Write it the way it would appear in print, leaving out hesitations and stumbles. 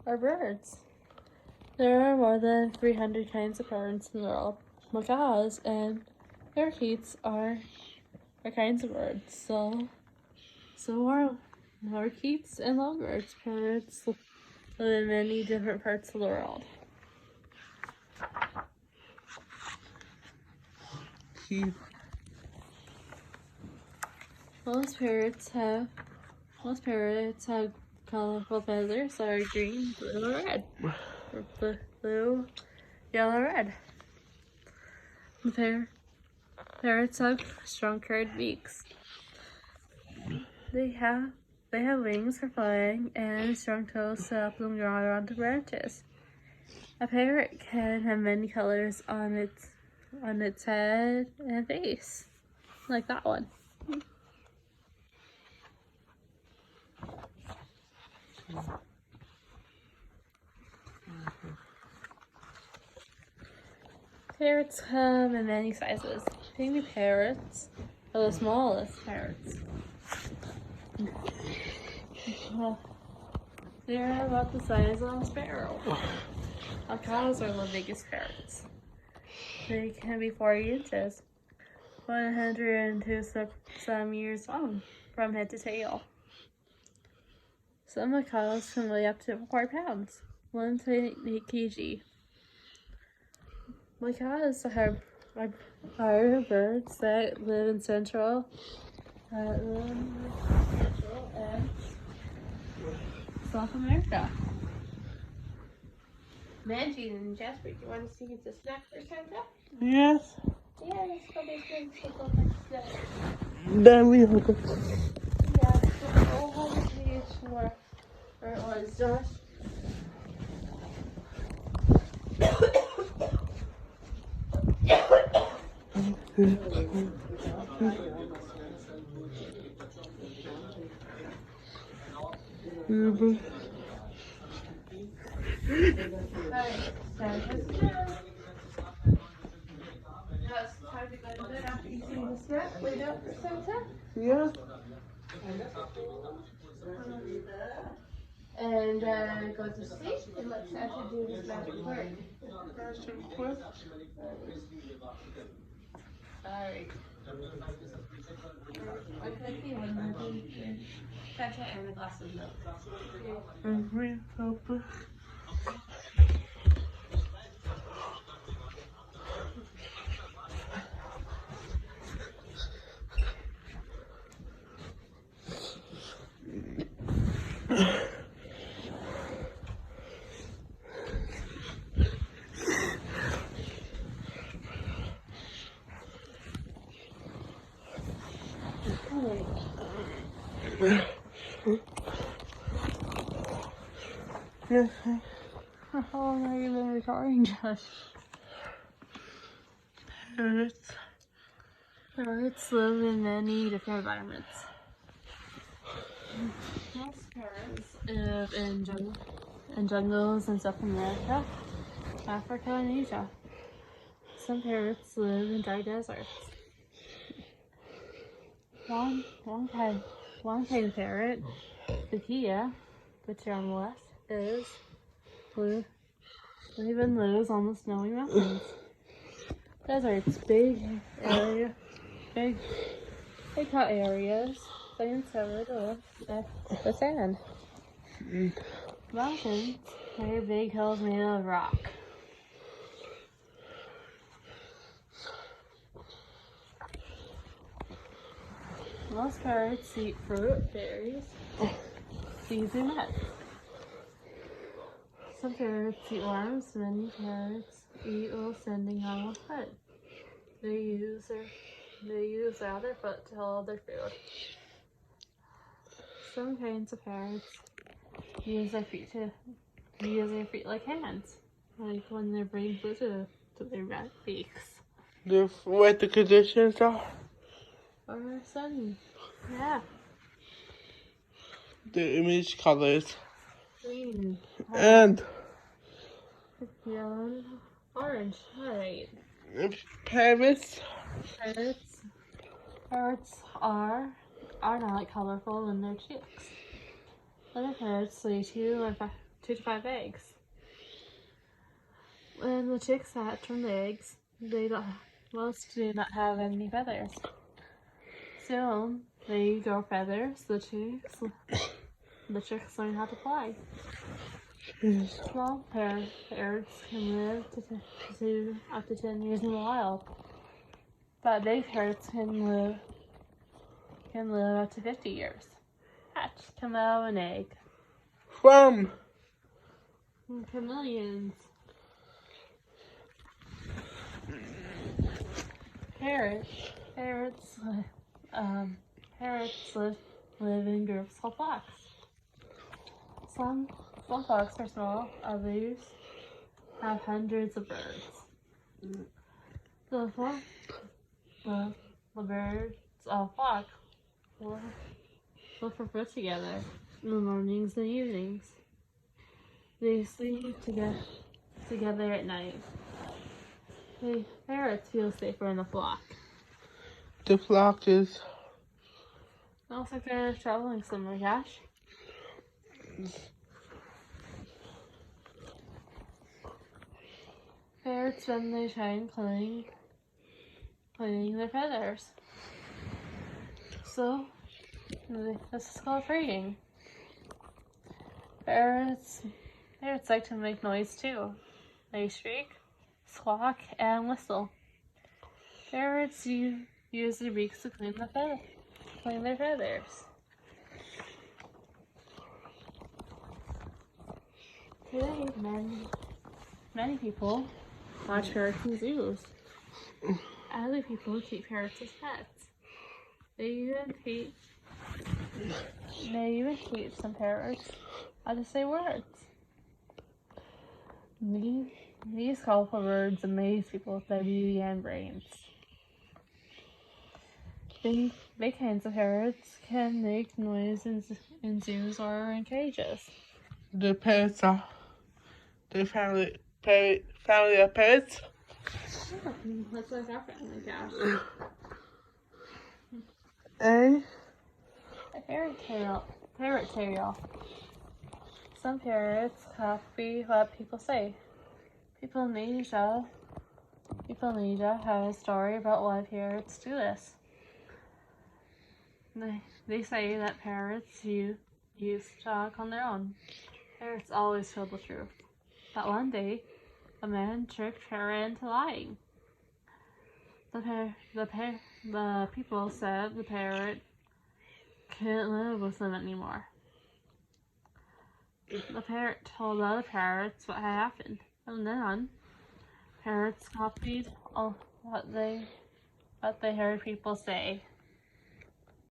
are birds. There are more than 300 kinds of birds in the world. Macaws and parakeets are kinds of birds. So are lorikeets and lovebirds. Parrots live in many different parts of the world. Most parrots have colorful feathers that are green, blue, or red. Or blue, yellow, red. Parrots have strong curved beaks. They have wings for flying and strong toes to help them draw around the branches. A parrot can have many colors on its head and face, like that one. Parrots come in many sizes. Pygmy parrots are the smallest parrots. They're about the size of a sparrow. Macaws are the biggest parrots. They can be 40 inches, 102 centimeters long from head to tail. Some macaws can weigh up to 4 pounds, 1 to 8 kg. Macaws are birds that live in Central and South America. Mandy and Jasper, do you want to see the snack for Santa? Yes. Yeah, let's go make things to go next day. Then we hope. Yeah, so we'll have a page where it was Josh. Alright, Santa's done. Now it's time to go to bed after you see the snack laid out for Santa. Yeah. And go to sleep and let Santa do his magic work. Alright. I could be one more thing. Santa and a glass of milk. How long have you been recording, Josh? Parrots live in many different environments. Most parrots live in jungles in South America, Africa, and Asia. Some parrots live in dry deserts. One kind of parrot, the Kia, which are on the left, lives on the snowy mountains. Deserts, big hot areas, sand covered with sand. Mountains are big hills made of rock. Most parrots eat fruit, berries, seeds, and nuts. Some parrots eat worms. Many parrots eat while standing on a foot. They use their other foot to hold their food. Some kinds of parrots use their feet like hands, like when they're bringing food to their beaks. What the conditions are? Or sunny. Yeah. The image colors. Green. And Yellow. Orange. Alright. parrots. Parrots are not colorful when they're chicks. Other parrots lay 2 2 to 5 eggs. When the chicks hatch from the eggs, most do not have any feathers. Soon, they grow feathers. The chicks learn how to fly. Small parrots can live to up to 10 years in the wild, but big parrots can live up to 50 years. Hatch come out of an egg. From Chameleons. Parrots live in groups called flocks. Some flocks are small, others have hundreds of birds. The birds of flock will look for food together in the mornings and evenings. They sleep together at night. The parrots feel safer in the flock. the flock is Looks like they're traveling somewhere, Cash. Parrots spend their time cleaning their feathers. So, this is called feeding. Parrots like to make noise too. They shriek, squawk, and whistle. Parrots use their beaks to clean their feathers. Today, many people watch parrots in zoos. Other people keep parrots as pets. They even teach some parrots how to say words. These colorful birds amaze people with their beauty and brains. Big kinds of parrots can make noise in zoos or in cages. the parrots are the family of parrots. That's like our family, Cash. A Parrot tale. Some parrots copy what people say. People in Asia have a story about why parrots do this. They say that parrots used to talk on their own. Parrots always told the truth. But one day, a man tricked parrot into lying. The people said the parrot couldn't live with them anymore. The parrot told other parrots what had happened, and then parrots copied all what they heard people say.